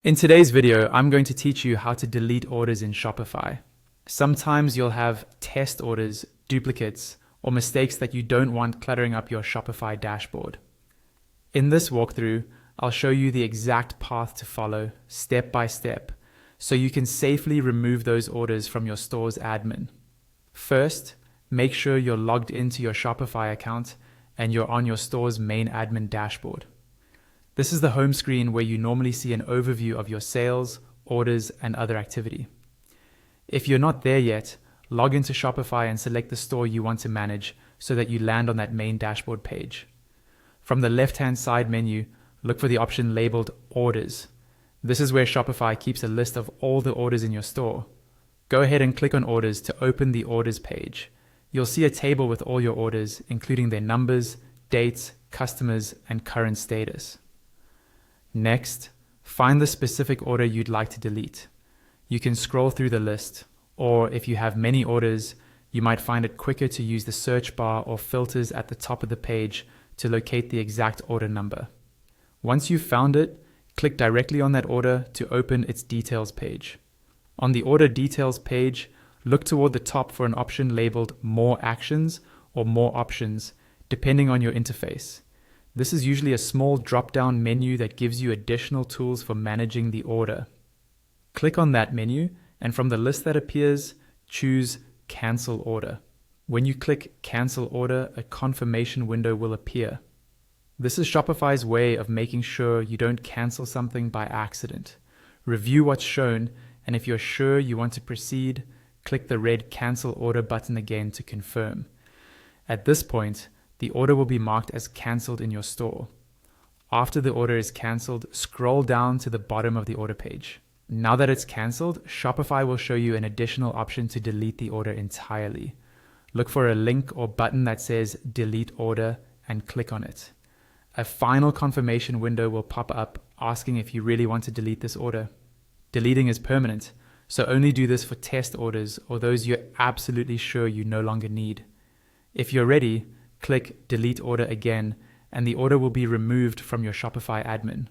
In today's video, I'm going to teach you how to delete orders in Shopify. Sometimes you'll have test orders, duplicates, or mistakes that you don't want cluttering up your Shopify dashboard. In this walkthrough, I'll show you the exact path to follow, step by step, so you can safely remove those orders from your store's admin. First, make sure you're logged into your Shopify account and you're on your store's main admin dashboard. This is the home screen where you normally see an overview of your sales, orders, and other activity. If you're not there yet, log into Shopify and select the store you want to manage so that you land on that main dashboard page. From the left-hand side menu, look for the option labeled Orders. This is where Shopify keeps a list of all the orders in your store. Go ahead and click on Orders to open the Orders page. You'll see a table with all your orders, including their numbers, dates, customers, and current status. Next, find the specific order you'd like to delete. You can scroll through the list, or if you have many orders, you might find it quicker to use the search bar or filters at the top of the page to locate the exact order number. Once you've found it, click directly on that order to open its details page. On the order details page, look toward the top for an option labeled More Actions or More Options, depending on your interface. This is usually a small drop-down menu that gives you additional tools for managing the order. Click on that menu, and from the list that appears, choose Cancel Order. When you click Cancel Order, a confirmation window will appear. This is Shopify's way of making sure you don't cancel something by accident. Review what's shown, and if you're sure you want to proceed, click the red Cancel Order button again to confirm. At this point, the order will be marked as cancelled in your store. After the order is cancelled, scroll down to the bottom of the order page. Now that it's cancelled, Shopify will show you an additional option to delete the order entirely. Look for a link or button that says Delete Order and click on it. A final confirmation window will pop up asking if you really want to delete this order. Deleting is permanent, so only do this for test orders or those you're absolutely sure you no longer need. If you're ready, click Delete Order again, and the order will be removed from your Shopify admin.